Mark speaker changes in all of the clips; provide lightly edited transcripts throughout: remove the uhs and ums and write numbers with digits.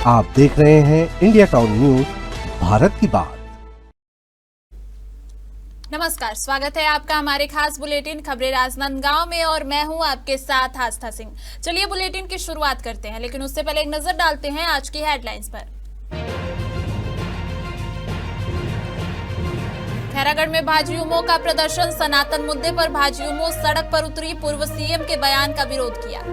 Speaker 1: आप देख रहे हैं इंडिया टाउन न्यूज, भारत की बात।
Speaker 2: नमस्कार, स्वागत है आपका हमारे खास बुलेटिन खबरें राजनांदगांव में और मैं हूं आपके साथ आस्था सिंह। चलिए बुलेटिन की शुरुआत करते हैं, लेकिन उससे पहले एक नजर डालते हैं आज की हेडलाइंस पर। खैरागढ़ में भाजयुमो का प्रदर्शन, सनातन मुद्दे पर भाजयुमो सड़क पर उतरी, पूर्व सीएम के बयान का विरोध किया।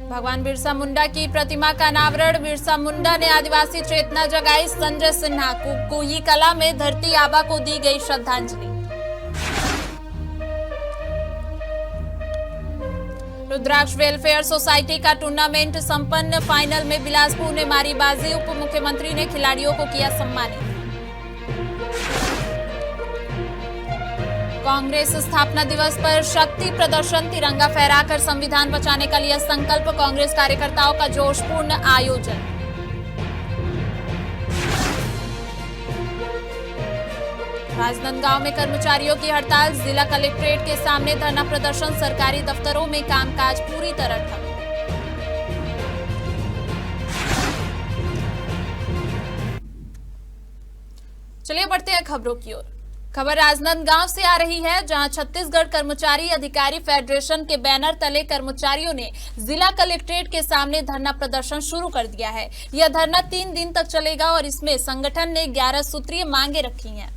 Speaker 2: भगवान बिरसा मुंडा की प्रतिमा का अनावरण, बिरसा मुंडा ने आदिवासी चेतना जगाई, संजय सिन्हा कुही कला में धरती आबा को दी गई श्रद्धांजलि। रुद्राक्ष वेलफेयर सोसाइटी का टूर्नामेंट संपन्न, फाइनल में बिलासपुर ने मारी बाजी, उप मुख्यमंत्री ने खिलाड़ियों को किया सम्मानित। कांग्रेस स्थापना दिवस पर शक्ति प्रदर्शन, तिरंगा फहराकर संविधान बचाने का लिया संकल्प, कांग्रेस कार्यकर्ताओं का जोशपूर्ण आयोजन। राजनांदगांव में कर्मचारियों की हड़ताल, जिला कलेक्ट्रेट के सामने धरना प्रदर्शन, सरकारी दफ्तरों में कामकाज पूरी तरह ठप। चलिए बढ़ते हैं खबरों की ओर। खबर राजनांदगांव से आ रही है, जहां छत्तीसगढ़ कर्मचारी अधिकारी फेडरेशन के बैनर तले कर्मचारियों ने जिला कलेक्ट्रेट के सामने धरना प्रदर्शन शुरू कर दिया है। यह धरना 3 दिन तक चलेगा और इसमें संगठन ने 11 सूत्रीय मांगे रखी हैं।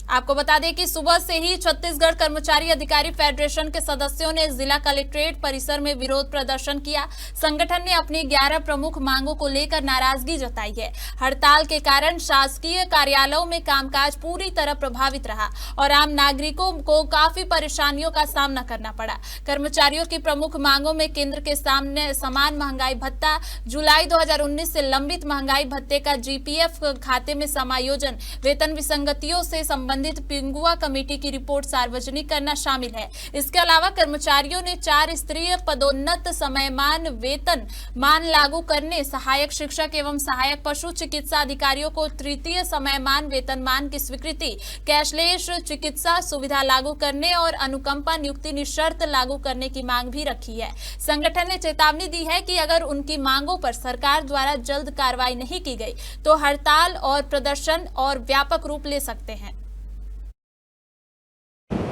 Speaker 2: आपको बता दें कि सुबह से ही छत्तीसगढ़ कर्मचारी अधिकारी फेडरेशन के सदस्यों ने जिला कलेक्ट्रेट परिसर में विरोध प्रदर्शन किया। संगठन ने अपनी 11 प्रमुख मांगों को लेकर नाराजगी जताई है। हड़ताल के कारण शासकीय कार्यालयों में कामकाज पूरी तरह प्रभावित रहा और आम नागरिकों को काफी परेशानियों का सामना करना पड़ा। कर्मचारियों की प्रमुख मांगों में केंद्र के सामने समान महंगाई भत्ता, जुलाई 2019 से लंबित महंगाई भत्ते का जीपीएफ खाते में समायोजन, वेतन विसंगतियों से संबंधित पिंगुआ कमेटी की रिपोर्ट सार्वजनिक करना शामिल है। इसके अलावा कर्मचारियों ने 4 स्तरीय पदोन्नत समयमान वेतन मान लागू करने, सहायक शिक्षक एवं सहायक पशु चिकित्सा अधिकारियों को तृतीय समयमान वेतनमान की स्वीकृति, कैशलेस चिकित्सा सुविधा लागू करने और अनुकंपा नियुक्ति निशर्त लागू करने की मांग भी रखी है। संगठन ने चेतावनी दी है कि अगर उनकी मांगों पर सरकार द्वारा जल्द कार्रवाई नहीं की गई तो हड़ताल और प्रदर्शन और व्यापक रूप ले सकते हैं।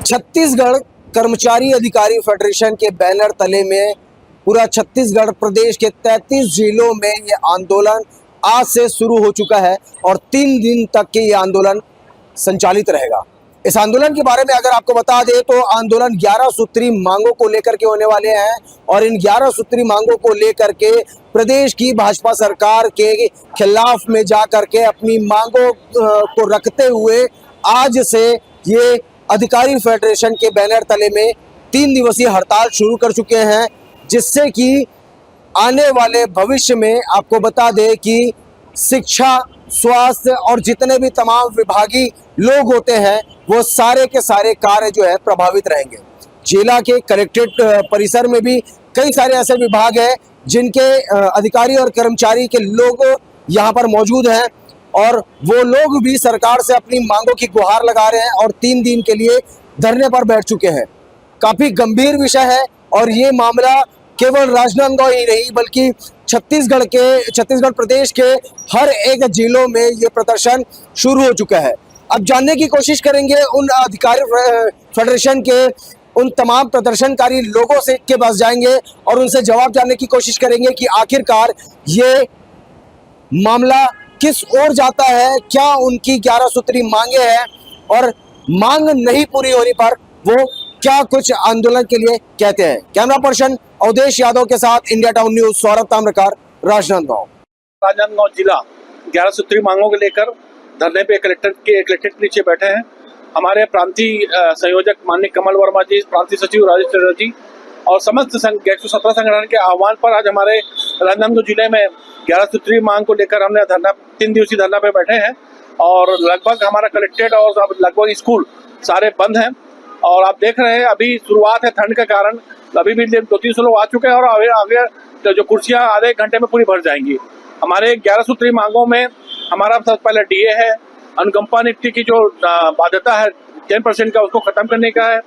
Speaker 3: छत्तीसगढ़ कर्मचारी अधिकारी फेडरेशन के बैनर तले में पूरा छत्तीसगढ़ प्रदेश के 33 जिलों में ये आंदोलन आज से शुरू हो चुका है और 3 दिन तक के ये आंदोलन संचालित रहेगा। इस आंदोलन के बारे में अगर आपको बता दें तो आंदोलन 11 सूत्री मांगों को लेकर के होने वाले हैं और इन 11 सूत्री मांगों को लेकर के प्रदेश की भाजपा सरकार के खिलाफ में जा करके अपनी मांगों को रखते हुए आज से ये अधिकारी फेडरेशन के बैनर तले में 3 दिवसीय हड़ताल शुरू कर चुके हैं, जिससे कि आने वाले भविष्य में आपको बता दें कि शिक्षा, स्वास्थ्य और जितने भी तमाम विभागीय लोग होते हैं वो सारे के सारे कार्य जो है प्रभावित रहेंगे। जिला के कलेक्ट्रेट परिसर में भी कई सारे ऐसे विभाग हैं जिनके अधिकारी और कर्मचारी के लोग यहाँ पर मौजूद हैं और वो लोग भी सरकार से अपनी मांगों की गुहार लगा रहे हैं और 3 दिन के लिए धरने पर बैठ चुके हैं। काफी गंभीर विषय है और ये मामला केवल राजनांदगांव ही नहीं बल्कि छत्तीसगढ़ प्रदेश के हर एक जिलों में ये प्रदर्शन शुरू हो चुका है। अब जानने की कोशिश करेंगे उन अधिकारी फेडरेशन के उन तमाम प्रदर्शनकारी लोगों से के पास जाएंगे और उनसे जवाब जानने की कोशिश करेंगे कि आखिरकार ये मामला किस ओर जाता है, क्या उनकी 11 सूत्री मांगे हैं और मांग नहीं पूरी होने पर वो क्या कुछ आंदोलन के लिए कहते हैं। कैमरा पर्सन अवधेश यादव के साथ India town news, Saurabh Tamrakar, Rajnandgaon
Speaker 4: जिला 11 सूत्री मांगों को लेकर धरने पे कलेक्ट्रेट के नीचे बैठे हैं। हमारे प्रांतीय संयोजक माननीय कमल वर्मा जी, प्रांतीय सचिव राजेश चंद्र जी और समस्त 117 संगठन के आह्वान पर आज हमारे राजनांदगांव जिले में 11 सूत्री मांग को लेकर हमने 3 दिवसीय धरना पे बैठे हैं और लगभग हमारा कलेक्ट्रेट और लगभग स्कूल सारे बंद हैं और आप देख रहे हैं अभी शुरुआत है ठंड के कारण, अभी भी 200-300 लोग आ चुके हैं और आगे तो जो कुर्सियां आधे घंटे में पूरी भर जाएंगी। हमारे 11 सूत्री मांगों में हमारा सबसे पहले डीए है, अनुकंपा नियुक्ति की जो बाध्यता है 10% का उसको खत्म करने का है,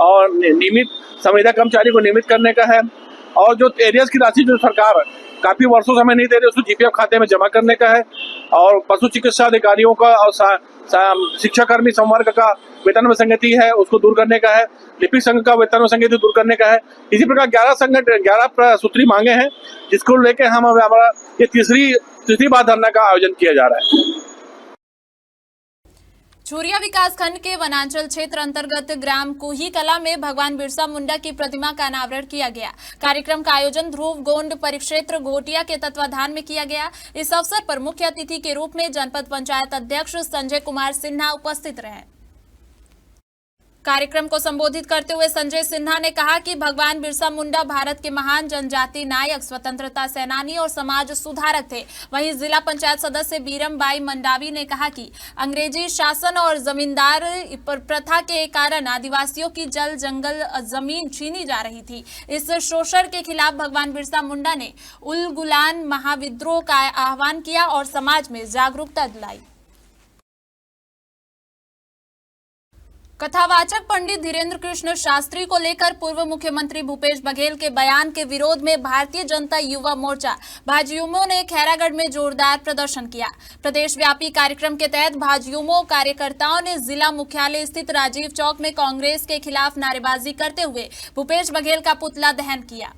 Speaker 4: और नियमित संविदा कर्मचारी को नियमित करने का है, और जो एरियर्स की राशि जो सरकार काफी वर्षों से हमें नहीं दे रही उसको जीपीएफ खाते में जमा करने का है, और पशु चिकित्सा अधिकारियों का और शिक्षाकर्मी संवर्ग का वेतन विसंगति है उसको दूर करने का है, लिपिक संघ का वेतन विसंगति दूर करने का है। इसी प्रकार 11 सूत्री मांगे हैं जिसको लेकर हमारा ये तीसरी बार धरना का आयोजन किया जा रहा है।
Speaker 2: चूरिया विकास खंड के वनांचल क्षेत्र अंतर्गत ग्राम कुही कला में भगवान बिरसा मुंडा की प्रतिमा का अनावरण किया गया। कार्यक्रम का आयोजन ध्रुव गोंड परिक्षेत्र घोटिया के तत्वाधान में किया गया। इस अवसर पर मुख्य अतिथि के रूप में जनपद पंचायत अध्यक्ष संजय कुमार सिन्हा उपस्थित रहे। कार्यक्रम को संबोधित करते हुए संजय सिन्हा ने कहा कि भगवान बिरसा मुंडा भारत के महान जनजाति नायक, स्वतंत्रता सेनानी और समाज सुधारक थे। वहीं जिला पंचायत सदस्य बीरम बाई मंडावी ने कहा कि अंग्रेजी शासन और जमींदार प्रथा के कारण आदिवासियों की जल जंगल जमीन छीनी जा रही थी। इस शोषण के खिलाफ भगवान बिरसा मुंडा ने उलगुलान महाविद्रोह का आह्वान किया और समाज में जागरूकता दिलाई। कथावाचक पंडित धीरेन्द्र कृष्ण शास्त्री को लेकर पूर्व मुख्यमंत्री भूपेश बघेल के बयान के विरोध में भारतीय जनता युवा मोर्चा भाजयुमो ने खैरागढ़ में जोरदार प्रदर्शन किया। प्रदेश व्यापी कार्यक्रम के तहत भाजयुमो कार्यकर्ताओं ने जिला मुख्यालय स्थित राजीव चौक में कांग्रेस के खिलाफ नारेबाजी करते हुए भूपेश बघेल का पुतला दहन किया।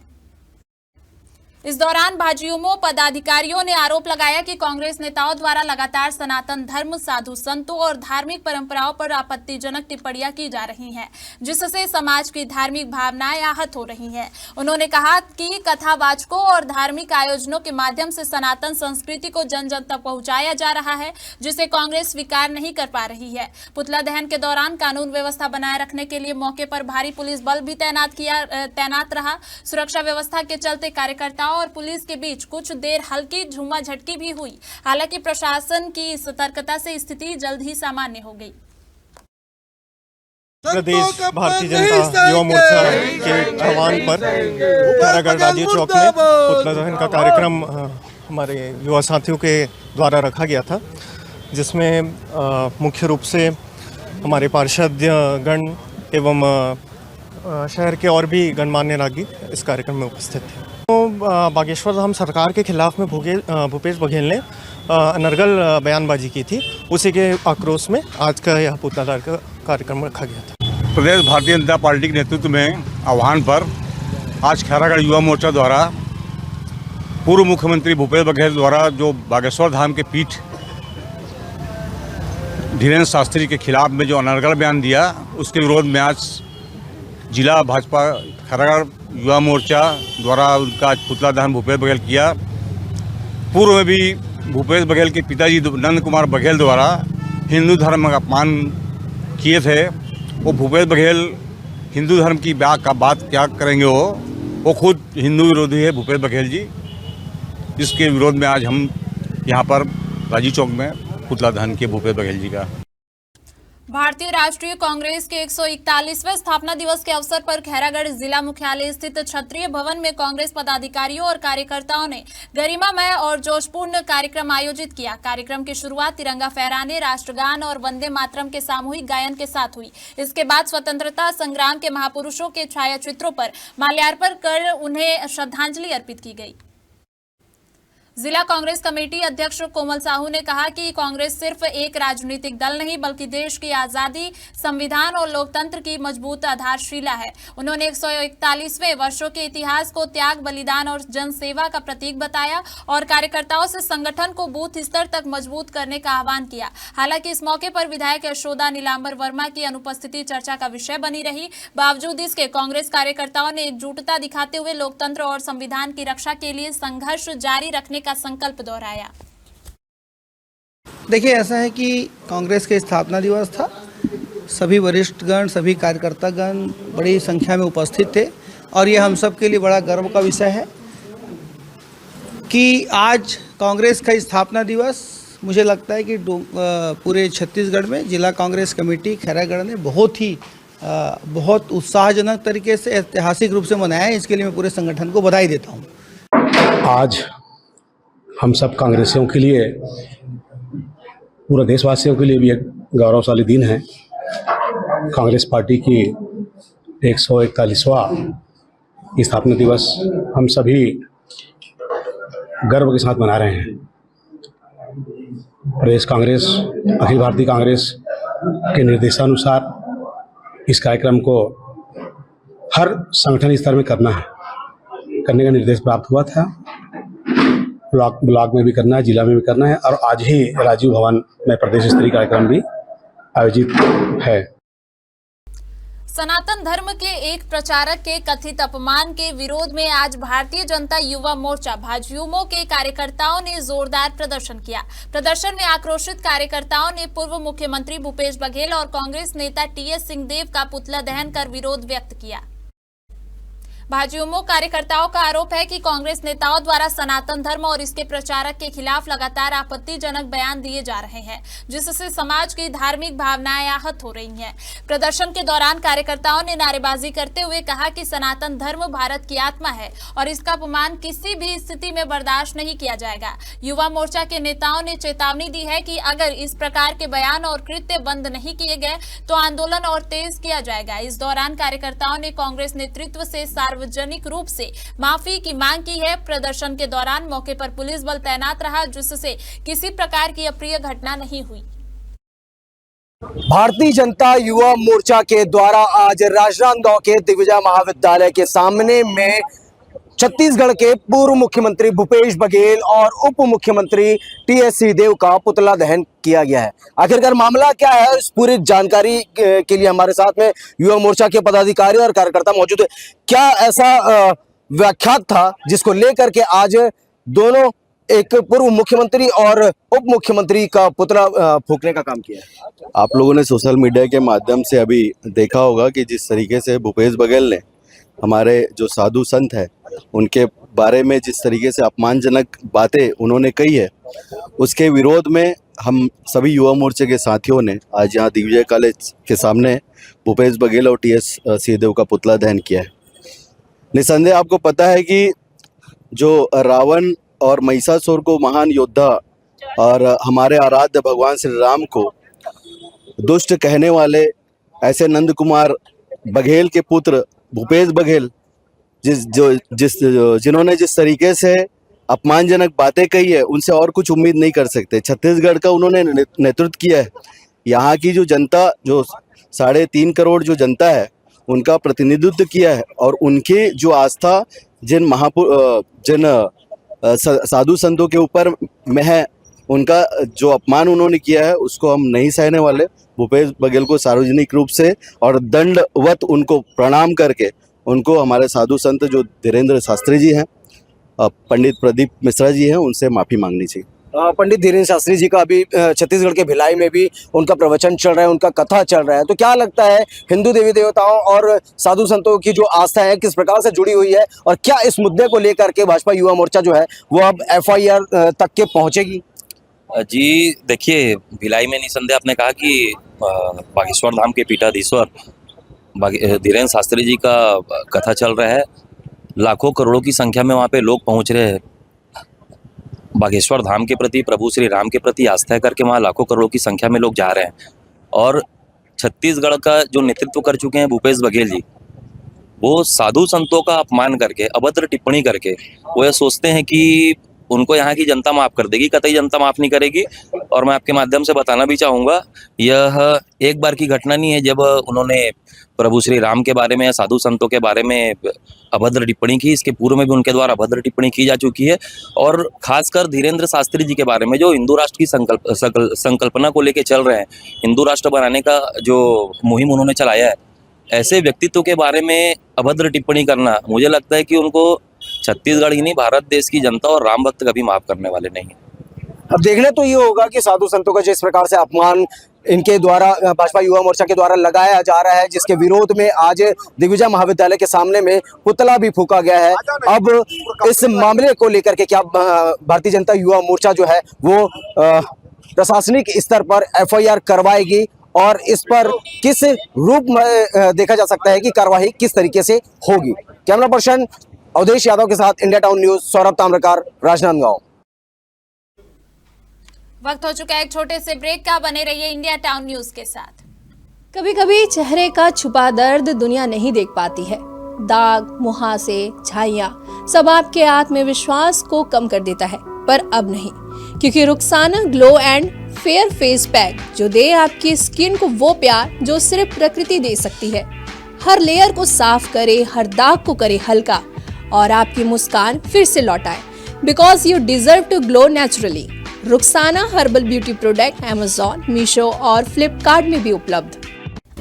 Speaker 2: इस दौरान भाजयुमो पदाधिकारियों ने आरोप लगाया कि कांग्रेस नेताओं द्वारा लगातार सनातन धर्म, साधु संतों और धार्मिक परंपराओं पर आपत्तिजनक टिप्पणियां की जा रही हैं, जिससे समाज की धार्मिक भावनाएं आहत हो रही हैं। उन्होंने कहा कि कथावाचकों और धार्मिक आयोजनों के माध्यम से सनातन संस्कृति को जन जन तक पहुंचाया जा रहा है, जिसे कांग्रेस स्वीकार नहीं कर पा रही है। पुतला दहन के दौरान कानून व्यवस्था बनाए रखने के लिए मौके पर भारी पुलिस बल भी तैनात रहा। सुरक्षा व्यवस्था के चलते कार्यकर्ताओं और पुलिस के बीच कुछ देर हल्की झूमा झटकी भी हुई। हालांकि प्रशासन की सतर्कता से स्थिति जल्द ही सामान्य हो गई।
Speaker 5: प्रदेश भारतीय जनता युवा मोर्चा के आह्वान पर खैरागढ़ राजीव चौक में पुतला दहन का कार्यक्रम हमारे युवा साथियों के द्वारा रखा गया था, जिसमें मुख्य रूप से हमारे पार्षद गण एवं शहर के और भी गणमान्य नागरिक इस कार्यक्रम में उपस्थित थे। तो बागेश्वर धाम सरकार के खिलाफ में भूपेश बघेल ने अनर्गल बयानबाजी की थी, उसी के आक्रोश में आज का यह पुतला दहन का कार्यक्रम रखा गया था।
Speaker 6: प्रदेश भारतीय जनता पार्टी के नेतृत्व में आह्वान पर आज खैरागढ़ युवा मोर्चा द्वारा पूर्व मुख्यमंत्री भूपेश बघेल द्वारा जो बागेश्वर धाम के पीठ धीरेन्द्र शास्त्री के खिलाफ में जो अनर्गल बयान दिया, उसके विरोध में आज जिला भाजपा खैरागढ़ युवा मोर्चा द्वारा उनका पुतला दहन भूपेश बघेल किया। पूर्व में भी भूपेश बघेल के पिताजी नंद कुमार बघेल द्वारा हिंदू धर्म का अपमान किए थे। वो भूपेश बघेल हिंदू धर्म की बात क्या करेंगे, वो खुद हिंदू विरोधी है भूपेश बघेल जी। इसके विरोध में आज हम यहाँ पर राजीव चौक में पुतला दहन किए भूपेश बघेल जी का।
Speaker 2: भारतीय राष्ट्रीय कांग्रेस के 141वें स्थापना दिवस के अवसर पर खैरागढ़ जिला मुख्यालय स्थित क्षत्रिय भवन में कांग्रेस पदाधिकारियों और कार्यकर्ताओं ने गरिमामय और जोशपूर्ण कार्यक्रम आयोजित किया। कार्यक्रम की शुरुआत तिरंगा फहराने, राष्ट्रगान और वंदे मातरम के सामूहिक गायन के साथ हुई। इसके बाद स्वतंत्रता संग्राम के महापुरुषों के छायाचित्रों पर माल्यार्पण कर उन्हें श्रद्धांजलि अर्पित की गई। जिला कांग्रेस कमेटी अध्यक्ष कोमल साहू ने कहा कि कांग्रेस सिर्फ एक राजनीतिक दल नहीं बल्कि देश की आजादी, संविधान और लोकतंत्र की मजबूत आधारशिला है। उन्होंने 141वें वर्षों के इतिहास को त्याग, बलिदान और जनसेवा का प्रतीक बताया और कार्यकर्ताओं से संगठन को बूथ स्तर तक मजबूत करने का आह्वान किया। हालांकि इस मौके पर विधायक यशोदा नीलांबर वर्मा की अनुपस्थिति चर्चा का विषय बनी रही। बावजूद इसके कांग्रेस कार्यकर्ताओं ने एकजुटता दिखाते हुए लोकतंत्र और संविधान की रक्षा के लिए संघर्ष जारी रखने का संकल्प दोहराया।
Speaker 7: देखिए, ऐसा है कि कांग्रेस के स्थापना दिवस था। सभी वरिष्ठगण, सभी कार्यकर्तागण बड़ी संख्या में उपस्थित थे और ये हम सब के लिए बड़ा गर्व का विषय है कि आज कांग्रेस का स्थापना दिवस, मुझे लगता है कि पूरे छत्तीसगढ़ में जिला कांग्रेस कमेटी खैरागढ़ ने बहुत उत्साहजनक तरीके से ऐतिहासिक रूप से मनाया है। इसके लिए मैं पूरे संगठन को बधाई देता हूँ।
Speaker 8: आज हम सब कांग्रेसियों के लिए, पूरे देशवासियों के लिए भी एक गौरवशाली दिन है। कांग्रेस पार्टी की 141वां स्थापना दिवस हम सभी गर्व के साथ मना रहे हैं। प्रदेश कांग्रेस, अखिल भारतीय कांग्रेस के निर्देशानुसार इस कार्यक्रम को हर संगठन स्तर में करने का निर्देश प्राप्त हुआ था। ब्लॉक में भी करना है, जिला में भी करना है, और आज ही राजीव भवन में प्रदेश स्तरीय कार्यक्रम भी आयोजित है।
Speaker 2: सनातन धर्म के एक प्रचारक के कथित अपमान के विरोध में आज भारतीय जनता युवा मोर्चा भाजयुमो के कार्यकर्ताओं ने जोरदार प्रदर्शन किया। प्रदर्शन में आक्रोशित कार्यकर्ताओं ने पूर्व मुख्यमंत्री भूपेश बघेल और कांग्रेस नेता टीएस सिंहदेव का पुतला दहन कर विरोध व्यक्त किया। भाजयुमो कार्यकर्ताओं का आरोप है कि कांग्रेस नेताओं द्वारा सनातन धर्म और इसके प्रचारक के खिलाफ लगातार आपत्तिजनक बयान दिए जा रहे हैं, जिससे समाज की धार्मिक भावनाएं आहत हो रही हैं। प्रदर्शन के दौरान कार्यकर्ताओं ने नारेबाजी करते हुए कहा कि सनातन धर्म भारत की आत्मा है और इसका अपमान किसी भी स्थिति में बर्दाश्त नहीं किया जाएगा। युवा मोर्चा के नेताओं ने चेतावनी दी है कि अगर इस प्रकार के बयान और कृत्य बंद नहीं किए गए तो आंदोलन और तेज किया जाएगा। इस दौरान कार्यकर्ताओं ने कांग्रेस नेतृत्व से सार्वजनिक रूप से माफी की मांग की है। प्रदर्शन के दौरान मौके पर पुलिस बल तैनात रहा, जिससे किसी प्रकार की अप्रिय घटना नहीं हुई।
Speaker 3: भारतीय जनता युवा मोर्चा के द्वारा आज राजनांदगांव के दिग्विजय महाविद्यालय के सामने में छत्तीसगढ़ के पूर्व मुख्यमंत्री भूपेश बघेल और उप मुख्यमंत्री टीएस सिंहदेव का पुतला दहन किया गया है। आखिरकार मामला क्या है, इस पूरी जानकारी के लिए हमारे साथ में युवा मोर्चा के पदाधिकारी और कार्यकर्ता मौजूद है। क्या ऐसा व्याख्यात था जिसको लेकर के आज दोनों, एक पूर्व मुख्यमंत्री और उप मुख्यमंत्री का पुतला फूंकने का काम किया है?
Speaker 9: आप लोगों ने सोशल मीडिया के माध्यम से अभी देखा होगा कि जिस तरीके से भूपेश बघेल ने हमारे जो साधु संत हैं उनके बारे में जिस तरीके से अपमानजनक बातें उन्होंने कही है, उसके विरोध में हम सभी युवा मोर्चे के साथियों ने आज यहाँ दिग्विजय कॉलेज के सामने भूपेश बघेल और टीएस सिंहदेव का पुतला दहन किया है। निसंदेह आपको पता है कि जो रावण और महिषासुर को महान योद्धा और हमारे आराध्य भगवान श्री राम को दुष्ट कहने वाले ऐसे नंद कुमार बघेल के पुत्र भूपेश बघेल जिन्होंने जिस तरीके से अपमानजनक बातें कही है, उनसे और कुछ उम्मीद नहीं कर सकते। छत्तीसगढ़ का उन्होंने नेतृत्व किया है। यहाँ की जो जनता, जो 3.5 करोड़ जो जनता है, उनका प्रतिनिधित्व किया है और उनकी जो आस्था जिन साधु संतों के ऊपर में है, उनका जो अपमान उन्होंने किया है उसको हम नहीं सहने वाले। भूपेश बघेल को सार्वजनिक रूप से और दंडवत उनको प्रणाम करके उनको हमारे साधु संत जो धीरेन्द्र शास्त्री जी हैं, पंडित प्रदीप मिश्रा जी हैं, उनसे माफ़ी मांगनी चाहिए।
Speaker 3: पंडित धीरेन्द्र शास्त्री जी का अभी छत्तीसगढ़ के भिलाई में भी उनका प्रवचन चल रहा है, उनका कथा चल रहा है, तो क्या लगता है हिंदू देवी देवताओं और साधु संतों की जो आस्था है किस प्रकार से जुड़ी हुई है, और क्या इस मुद्दे को लेकर के भाजपा युवा मोर्चा जो है वो अब FIR तक के पहुंचेगी?
Speaker 10: जी देखिए, भिलाई में निसंदेह आपने कहा कि बागेश्वर धाम के पीठाधीश्वर धीरेन्द्र शास्त्री जी का कथा चल रहा है। लाखों करोड़ों की संख्या में वहाँ पे लोग पहुँच रहे हैं। बागेश्वर धाम के प्रति, प्रभु श्री राम के प्रति आस्था करके वहाँ लाखों करोड़ों की संख्या में लोग जा रहे हैं। और छत्तीसगढ़ का जो नेतृत्व कर चुके हैं भूपेश बघेल जी, वो साधु संतों का अपमान करके, अभद्र टिप्पणी करके वो ये सोचते हैं कि उनको यहाँ की जनता माफ़ कर देगी। कतई जनता माफ़ नहीं करेगी। और मैं आपके माध्यम से बताना भी चाहूँगा, यह एक बार की घटना नहीं है जब उन्होंने प्रभु श्री राम के बारे में या साधु संतों के बारे में अभद्र टिप्पणी की। इसके पूर्व में भी उनके द्वारा अभद्र टिप्पणी की जा चुकी है। और खासकर धीरेन्द्र शास्त्री जी के बारे में जो हिंदू राष्ट्र की संकल्पना को लेकर चल रहे हैं, हिंदू राष्ट्र बनाने का जो मुहिम उन्होंने चलाया है, ऐसे व्यक्तित्व के बारे में अभद्र टिप्पणी करना, मुझे लगता है कि उनको छत्तीसगढ़ ही नहीं, भारत देश की जनता और राम भक्त कभी माफ करने वाले नहीं है।
Speaker 3: अब देखने तो ये होगा कि साधु संतों का जिस प्रकार से अपमान इनके द्वारा भाजपा युवा मोर्चा के द्वारा लगाया जा रहा है, जिसके विरोध में आज दिग्विजय महाविद्यालय के सामने में पुतला भी फूंका गया है। अब इस मामले को लेकर के क्या भारतीय जनता युवा मोर्चा जो है वो प्रशासनिक स्तर पर FIR करवाएगी और इस पर किस रूप में देखा जा सकता है कि कार्यवाही किस तरीके से होगी? कैमरा पर्सन अवधेश यादव के साथ India town news, Saurabh Tamrakar, Rajnandgaon.
Speaker 2: वक्त हो चुका है एक छोटे से ब्रेक का। बने रहिए इंडिया टाउन न्यूज के साथ।
Speaker 11: कभी कभी चेहरे का छुपा दर्द दुनिया नहीं देख पाती है। दाग, मुहासे, झाइयां सब आपके आत्मविश्वास को कम कर देता है, पर अब नहीं, क्योंकि Rukhsana glow and fair face pack जो दे आपकी स्किन को वो प्यार जो सिर्फ प्रकृति दे सकती है। हर लेयर को साफ करे, हर दाग को करे हल्का और आपकी मुस्कान फिर से लौटाए। Because you deserve to glow naturally. Rukhsana herbal beauty product Amazon, Meesho और फ्लिपकार्ट में भी उपलब्ध।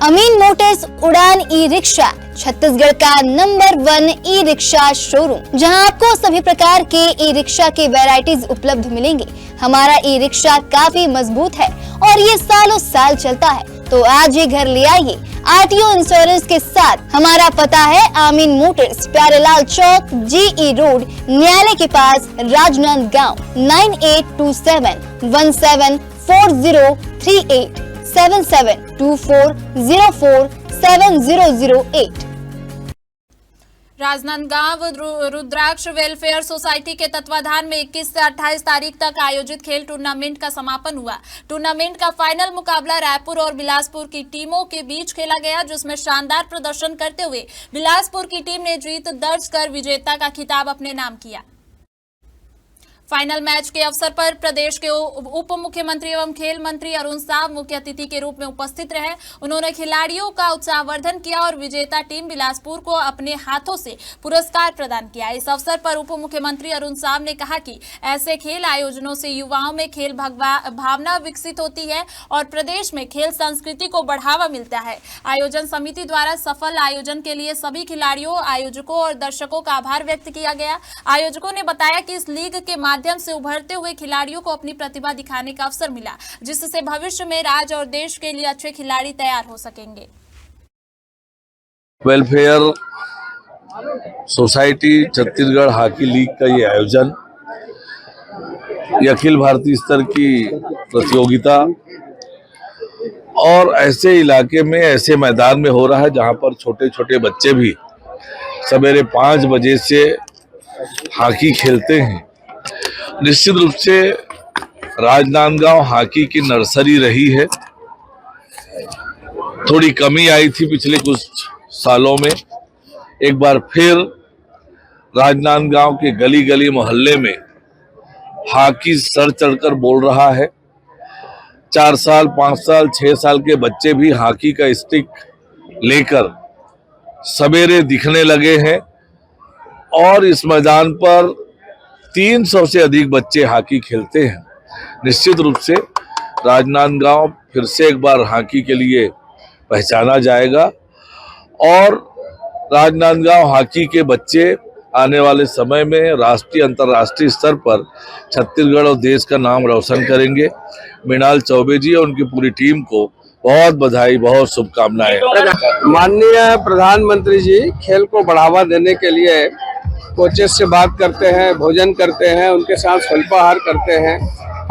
Speaker 12: अमीन मोटर्स उड़ान ई रिक्शा छत्तीसगढ़ का नंबर 1 ई रिक्शा शोरूम, जहां आपको सभी प्रकार के ई रिक्शा के वैरायटीज उपलब्ध मिलेंगे। हमारा ई रिक्शा काफी मजबूत है और ये सालों साल चलता है, तो आज ही घर ले आइए आरटीओ इंश्योरेंस के साथ। हमारा पता है अमीन मोटर्स, प्यारेलाल चौक, जीई रोड, न्यायालय के पास, राजनांदगांव। 9827174038 7724047008।
Speaker 2: राजनांदगांव रुद्राक्ष वेलफेयर सोसाइटी के तत्वाधान में 21 से 28 तारीख तक आयोजित खेल टूर्नामेंट का समापन हुआ। टूर्नामेंट का फाइनल मुकाबला रायपुर और बिलासपुर की टीमों के बीच खेला गया, जिसमें शानदार प्रदर्शन करते हुए बिलासपुर की टीम ने जीत दर्ज कर विजेता का खिताब अपने नाम किया। फाइनल मैच के अवसर पर प्रदेश के उप मुख्यमंत्री एवं खेल मंत्री अरुण साव मुख्य अतिथि के रूप में उपस्थित रहे। उन्होंने खिलाड़ियों का उत्साहवर्धन किया और विजेता टीम बिलासपुर को अपने हाथों से पुरस्कार प्रदान किया। इस अवसर पर उप मुख्यमंत्री अरुण साव ने कहा कि ऐसे खेल आयोजनों से युवाओं में खेल भावना विकसित होती है और प्रदेश में खेल संस्कृति को बढ़ावा मिलता है। आयोजन समिति द्वारा सफल आयोजन के लिए सभी खिलाड़ियों, आयोजकों और दर्शकों का आभार व्यक्त किया गया। आयोजकों ने बताया कि इस लीग के माध्यम से उभरते हुए खिलाड़ियों को अपनी प्रतिभा दिखाने का अवसर मिला, जिससे भविष्य में राज्य और देश के लिए अच्छे खिलाड़ी तैयार हो सकेंगे।
Speaker 13: Welfare society Chhattisgarh hockey league का ये आयोजन, ये अखिल भारतीय स्तर की प्रतियोगिता और ऐसे इलाके में, ऐसे मैदान में हो रहा है जहां पर छोटे छोटे बच्चे भी सवेरे 5 बजे से हॉकी खेलते हैं। निश्चित रूप से राजनांदगांव हॉकी की नर्सरी रही है। थोड़ी कमी आई थी पिछले कुछ सालों में। एक बार फिर राजनांदगांव के गली गली मोहल्ले में हॉकी सर चढ़कर बोल रहा है। 4 साल, 5 साल, 6 साल के बच्चे भी हॉकी का स्टिक लेकर सवेरे दिखने लगे हैं और इस मैदान पर 300 से अधिक बच्चे हॉकी खेलते हैं। निश्चित रूप से राजनांदगांव फिर से एक बार हॉकी के लिए पहचाना जाएगा और राजनांदगांव हॉकी के बच्चे आने वाले समय में राष्ट्रीय, अंतर्राष्ट्रीय स्तर पर छत्तीसगढ़ और देश का नाम रोशन करेंगे। मृणाल चौबे जी और उनकी पूरी टीम को बहुत बधाई, बहुत शुभकामनाएं।
Speaker 7: माननीय प्रधानमंत्री जी खेल को बढ़ावा देने के लिए कोचेस से बात करते हैं, भोजन करते हैं, उनके साथ अल्पाहार करते हैं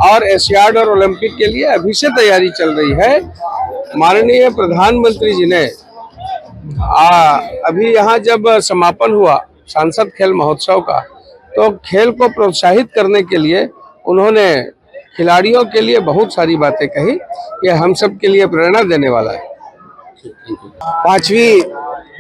Speaker 7: और एशियाड और ओलंपिक के लिए अभी से तैयारी चल रही है। माननीय प्रधानमंत्री जी ने अभी यहाँ जब समापन हुआ सांसद खेल महोत्सव का, तो खेल को प्रोत्साहित करने के लिए उन्होंने खिलाड़ियों के लिए बहुत सारी बातें कही। ये हम सब के लिए प्रेरणा देने वाला है।
Speaker 14: 5वीं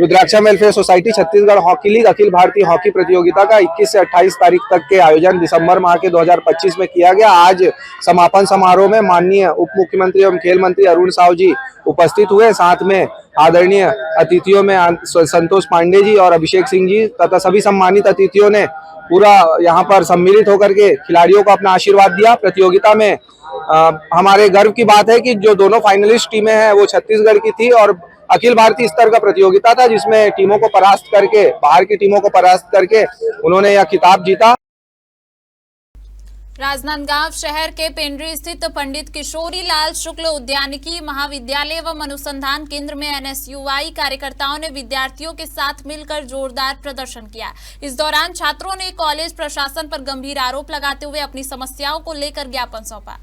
Speaker 14: Rudraksha welfare society Chhattisgarh hockey league अखिल भारतीय हॉकी प्रतियोगिता का 21 से 28 तारीख तक के आयोजन दिसंबर माह के 2025 में किया गया। आज समापन समारोह में माननीय उप मुख्यमंत्री एवं खेल मंत्री अरुण साव जी उपस्थित हुए। साथ में आदरणीय अतिथियों में संतोष पांडे जी और अभिषेक सिंह जी तथा सभी सम्मानित अतिथियों ने पूरा यहाँ पर सम्मिलित होकर के खिलाड़ियों को अपना आशीर्वाद दिया। प्रतियोगिता में हमारे गर्व की बात है कि जो दोनों फाइनलिस्ट टीमें हैं वो छत्तीसगढ़ की थी और अखिल भारतीय स्तर का प्रतियोगिता था, जिसमें टीमों को परास्त करके, बाहर की टीमों को परास्त करके उन्होंने यह खिताब जीता।
Speaker 2: राजनांदगांव शहर के पेंड्री स्थित पंडित किशोरी लाल शुक्ल उद्यानिकी महाविद्यालय एवं अनुसंधान केंद्र में एनएसयूआई कार्यकर्ताओं ने विद्यार्थियों के साथ मिलकर जोरदार प्रदर्शन किया। इस दौरान छात्रों ने कॉलेज प्रशासन पर गंभीर आरोप लगाते हुए अपनी समस्याओं को लेकर ज्ञापन सौंपा।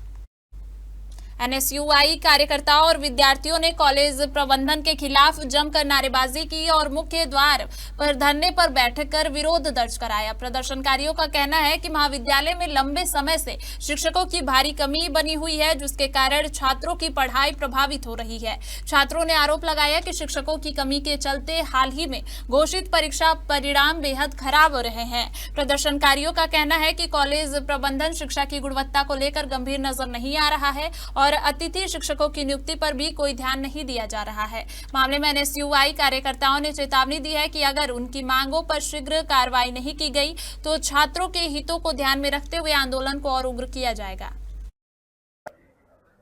Speaker 2: एनएसयूआई कार्यकर्ताओं और विद्यार्थियों ने कॉलेज प्रबंधन के खिलाफ जमकर नारेबाजी की और मुख्य द्वार पर धरने पर बैठकर विरोध दर्ज कराया। प्रदर्शनकारियों का कहना है कि महाविद्यालय में लंबे समय से शिक्षकों की भारी कमी बनी हुई है, जिसके कारण छात्रों की पढ़ाई प्रभावित हो रही है। छात्रों ने आरोप लगाया कि शिक्षकों की कमी के चलते हाल ही में घोषित परीक्षा परिणाम बेहद खराब हो रहे हैं। प्रदर्शनकारियों का कहना है कि कॉलेज प्रबंधन शिक्षा की गुणवत्ता को लेकर गंभीर नजर नहीं आ रहा है और अतिथि शिक्षकों की नियुक्ति पर भी कोई ध्यान नहीं दिया जा रहा है। मामले में एनएसयूआई कार्यकर्ताओं ने चेतावनी दी है कि अगर उनकी मांगों पर शीघ्र कार्रवाई नहीं की गई तो छात्रों के हितों को ध्यान में रखते हुए आंदोलन को और उग्र किया जाएगा।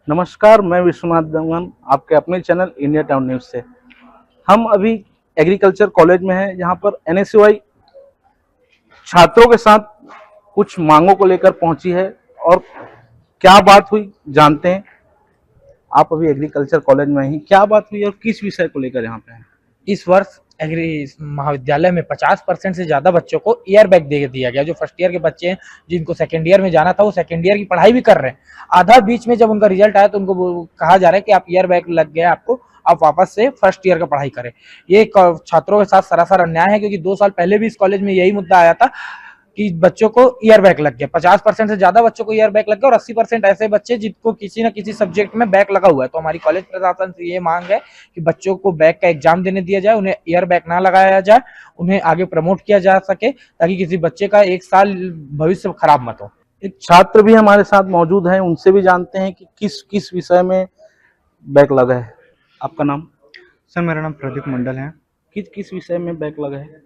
Speaker 15: नमस्कार, मैं विश्वनाथ दंगन, आपके अपने चैनल इंडिया टाउन न्यूज से। हम अभी एग्रीकल्चर कॉलेज में हैं, जहां पर एनएसयूआई छात्रों के साथ कुछ मांगों को लेकर पहुंची है और क्या बात हुई जानते हैं। आप अभी एग्रीकल्चर कॉलेज में ही, क्या बात हुई और किस विषय को लेकर यहाँ पे हैं?
Speaker 16: इस वर्ष महाविद्यालय में 50% से ज्यादा बच्चों को ईयर बैग दे दिया गया। जो फर्स्ट ईयर के बच्चे हैं, जिनको सेकेंड ईयर में जाना था, वो सेकेंड ईयर की पढ़ाई भी कर रहे हैं। आधा बीच में जब उनका रिजल्ट आया तो उनको कहा जा रहा है कि आप ईयर बैग लग गया आपको, आप वापस से फर्स्ट ईयर का पढ़ाई करें। ये छात्रों के साथ सरासर अन्याय है, क्योंकि 2 साल पहले भी इस कॉलेज में यही मुद्दा आया था कि बच्चों को ईयर बैग लग गया। 50% से ज्यादा बच्चों को ईयर बैग लग गया और 80% ऐसे बच्चे जिनको किसी न किसी सब्जेक्ट में बैग लगा हुआ है। तो हमारी कॉलेज प्रशासन से ये मांग है कि बच्चों को बैग का एग्जाम देने दिया जाए, उन्हें ईयर बैग ना लगाया जाए, उन्हें आगे प्रमोट किया जा सके, ताकि किसी बच्चे का 1 साल भविष्य खराब मत हो।
Speaker 15: एक छात्र भी हमारे साथ मौजूद हैं, उनसे भी जानते हैं कि किस विषय में बैग लगा है। आपका नाम?
Speaker 17: सर, मेरा नाम प्रदीप मंडल है।
Speaker 15: किस विषय में बैग लगा है?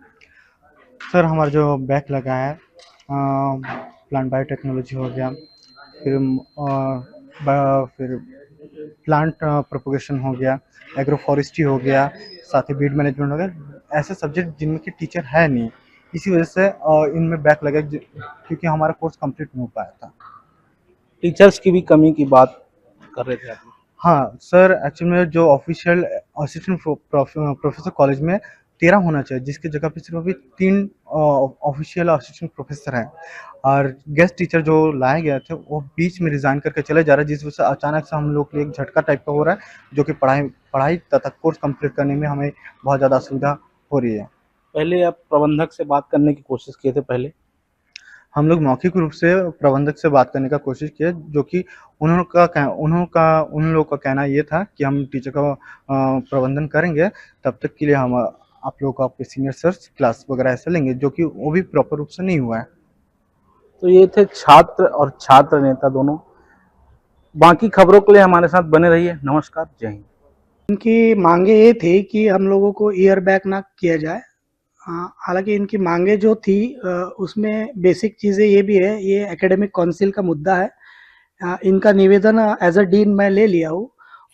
Speaker 17: सर, हमारा जो बैग लगा है प्लांट बायोटेक्नोलॉजी हो गया, फिर प्लांट प्रोपोगेशन हो गया, एग्रो फॉरेस्ट्री हो गया, साथ ही बीड मैनेजमेंट हो गया। ऐसे सब्जेक्ट जिनमें कि टीचर है नहीं, इसी वजह से इनमें बैग लगा, क्योंकि हमारा कोर्स कंप्लीट नहीं हो पाया था।
Speaker 15: टीचर्स की भी कमी की बात कर रहे थे आप?
Speaker 17: हाँ सर, एक्चुअली में जो ऑफिशियल असिस्टेंट प्रोफेसर कॉलेज में 13 होना चाहिए, जिसकी जगह पे सिर्फ अभी 3 ऑफिशियल असिस्टेंट प्रोफेसर हैं। और गेस्ट टीचर जो लाए गए थे वो बीच में रिजाइन करके चले जा रहे हैं, जिस वजह से अचानक से हम लोग के लिए एक झटका टाइप का हो रहा है, जो कि पढ़ाई तथा कोर्स कंप्लीट करने में हमें बहुत ज़्यादा असुविधा हो रही है।
Speaker 15: पहले आप प्रबंधक से बात करने की कोशिश किए थे? पहले
Speaker 17: हम लोग मौखिक रूप से प्रबंधक से बात करने का कोशिश किया, जो कि उन लोगों का कहना ये था कि हम टीचर का प्रबंधन करेंगे, तब तक के लिए हम आप लोगों को आपके सीनियर सर्स क्लास वगैरह ऐसे लेंगे, जो कि वो भी प्रॉपर रूप से नहीं हुआ है।
Speaker 15: तो ये थे छात्र और छात्र नेता दोनों। बाकी खबरों के लिए हमारे साथ बने रहिए। नमस्कार, जय हिंद।
Speaker 7: इनकी मांगे ये थी कि हम लोगों को ईयर बैग ना किया जाए। हालांकि इनकी मांगे जो थी उसमें बेसिक चीज़ें ये भी है, ये एकेडमिक काउंसिल का मुद्दा है। इनका निवेदन एज अ डीन मैं ले लिया हूँ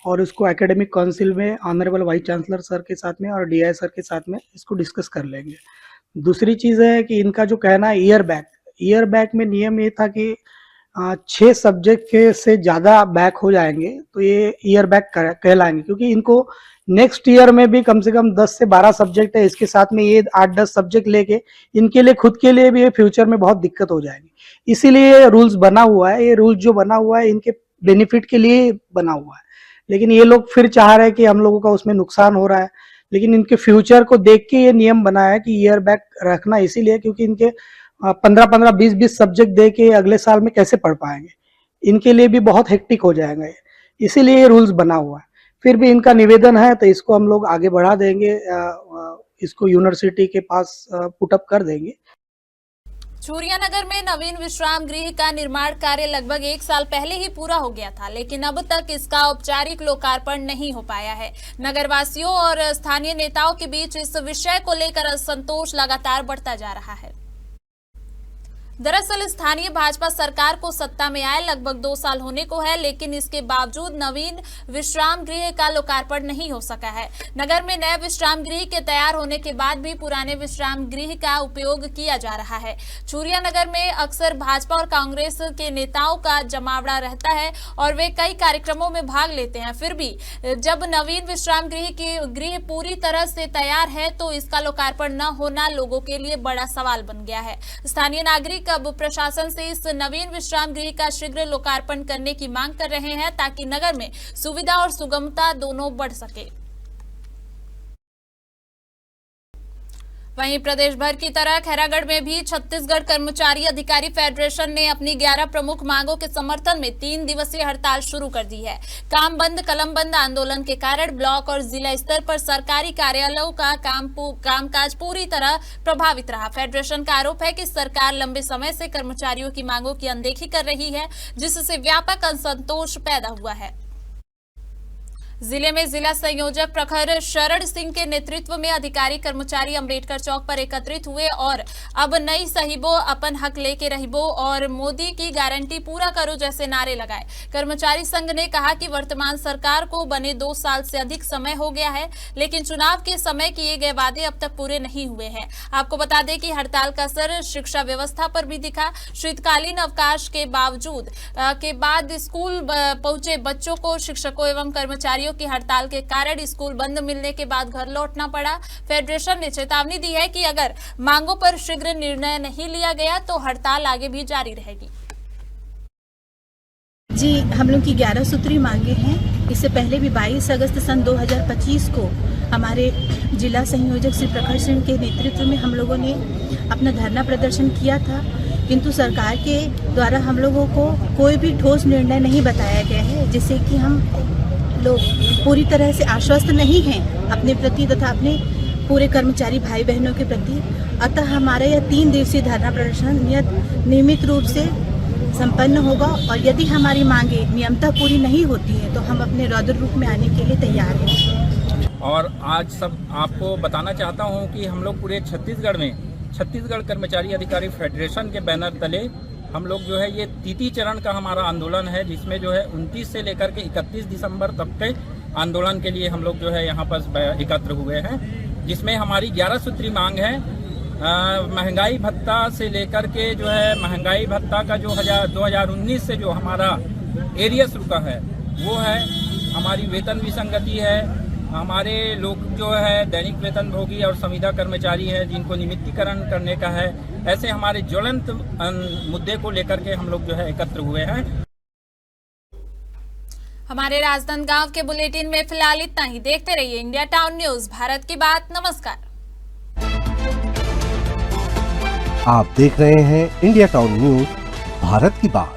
Speaker 7: और इसको एकेडमिक काउंसिल में ऑनरेबल वाइस चांसलर सर के साथ में और डीआई सर के साथ में इसको डिस्कस कर लेंगे। दूसरी चीज़ है कि इनका जो कहना है ईयर बैग में नियम ये था कि 6 सब्जेक्ट के से ज़्यादा बैग हो जाएंगे तो ये ईयर बैग कहलाएंगे, क्योंकि इनको नेक्स्ट ईयर में भी कम से कम 10 से 12 सब्जेक्ट है, इसके साथ में ये 8-10 सब्जेक्ट लेके इनके लिए खुद के लिए भी फ्यूचर में बहुत दिक्कत हो जाएगी। इसीलिए रूल्स बना हुआ है। ये रूल्स जो बना हुआ है इनके बेनिफिट के लिए बना हुआ है, लेकिन ये लोग फिर चाह रहे हैं कि हम लोगों का उसमें नुकसान हो रहा है। लेकिन इनके फ्यूचर को देख के ये नियम बनाया है कि ईयर बैग रखना, इसीलिए क्योंकि इनके 15-15, 20-20 सब्जेक्ट दे के अगले साल में कैसे पढ़ पाएंगे, इनके लिए भी बहुत हेक्टिक हो जाएगा, इसीलिए ये रूल्स बना हुआ है। फिर भी इनका निवेदन है तो इसको हम लोग आगे बढ़ा देंगे, इसको यूनिवर्सिटी के पास पुटअप कर देंगे।
Speaker 2: चूरियानगर में नवीन विश्राम गृह का निर्माण कार्य लगभग 1 साल पहले ही पूरा हो गया था, लेकिन अब तक इसका औपचारिक लोकार्पण नहीं हो पाया है। नगरवासियों और स्थानीय नेताओं के बीच इस विषय को लेकर असंतोष लगातार बढ़ता जा रहा है। दरअसल स्थानीय भाजपा सरकार को सत्ता में आए लगभग 2 साल होने को है, लेकिन इसके बावजूद नवीन विश्राम गृह का लोकार्पण नहीं हो सका है। नगर में नए विश्राम गृह के तैयार होने के बाद भी पुराने विश्राम गृह का उपयोग किया जा रहा है। चूरियानगर में अक्सर भाजपा और कांग्रेस के नेताओं का जमावड़ा रहता है और वे कई कार्यक्रमों में भाग लेते हैं। फिर भी जब नवीन विश्राम गृह पूरी तरह से तैयार है तो इसका लोकार्पण न होना लोगों के लिए बड़ा सवाल बन गया है। स्थानीय नागरिक नागरिक अब प्रशासन से इस नवीन विश्राम गृह का शीघ्र लोकार्पण करने की मांग कर रहे हैं ताकि नगर में सुविधा और सुगमता दोनों बढ़ सके। वहीं प्रदेश भर की तरह खैरागढ़ में भी छत्तीसगढ़ कर्मचारी अधिकारी फेडरेशन ने अपनी 11 प्रमुख मांगों के समर्थन में 3 दिवसीय हड़ताल शुरू कर दी है। काम बंद कलम बंद आंदोलन के कारण ब्लॉक और जिला स्तर पर सरकारी कार्यालयों का कामकाज पूरी तरह प्रभावित रहा। फेडरेशन का आरोप है कि सरकार लंबे समय से कर्मचारियों की मांगों की अनदेखी कर रही है, जिससे व्यापक असंतोष पैदा हुआ है। जिले में जिला संयोजक प्रखर शरण सिंह के नेतृत्व में अधिकारी कर्मचारी अंबेडकर चौक पर एकत्रित हुए और अब नई सहीबो, अपन हक लेके रहिबो और मोदी की गारंटी पूरा करो जैसे नारे लगाए। कर्मचारी संघ ने कहा कि वर्तमान सरकार को बने 2 साल से अधिक समय हो गया है, लेकिन चुनाव के समय किए गए वादे अब तक पूरे नहीं हुए हैं। आपको बता दें कि हड़ताल का असर शिक्षा व्यवस्था पर भी दिखा। शीतकालीन अवकाश के बाद स्कूल पहुंचे बच्चों को शिक्षकों एवं कर्मचारियों की हड़ताल के कारण स्कूल बंद मिलने के बाद घर लौटना पड़ा। फेडरेशन ने चेतावनी दी है कि अगर मांगों पर शीघ्र निर्णय नहीं लिया गया तो हड़ताल आगे भी जारी रहेगी।
Speaker 18: जी, हम लोग की 11 सूत्री मांगे हैं। इससे पहले भी 22 अगस्त सन 2025 को हमारे जिला संयोजक श्री प्रखर सिंह के नेतृत्व में हम लोगों ने अपना धरना प्रदर्शन किया था, किंतु सरकार के द्वारा हम लोगों को कोई भी ठोस निर्णय नहीं बताया गया है, जिससे कि हम लोग पूरी तरह से आश्वस्त नहीं हैं अपने प्रति तथा अपने पूरे कर्मचारी भाई बहनों के प्रति। अतः हमारा यह 3 दिवसीय धरना प्रदर्शन नियमित रूप से संपन्न होगा और यदि हमारी मांगे नियमतः पूरी नहीं होती है तो हम अपने रौद्र रूप में आने के लिए तैयार हैं।
Speaker 19: और आज सब आपको बताना चाहता हूं कि हम लोग पूरे छत्तीसगढ़ में छत्तीसगढ़ कर्मचारी अधिकारी फेडरेशन के बैनर तले हम लोग जो है ये 3 चरण का हमारा आंदोलन है, जिसमें जो है 29 से लेकर के 31 दिसंबर तक के आंदोलन के लिए हम लोग जो है यहाँ पर एकत्र हुए हैं, जिसमें हमारी 11 सूत्री मांग है। महंगाई भत्ता से लेकर के जो है महंगाई भत्ता का जो 2019 से जो हमारा एरियस रुका है वो है, हमारी वेतन विसंगति है, हमारे लोग जो है दैनिक वेतन भोगी और संविदा कर्मचारी हैं जिनको नियमितीकरण करने का है। ऐसे हमारे ज्वलंत मुद्दे को लेकर के हम लोग जो है एकत्र हुए हैं।
Speaker 2: हमारे राजनांदगांव के बुलेटिन में फिलहाल इतना ही। देखते रहिए इंडिया टाउन न्यूज, भारत की बात। नमस्कार।
Speaker 1: आप देख रहे हैं इंडिया टाउन न्यूज, भारत की बात।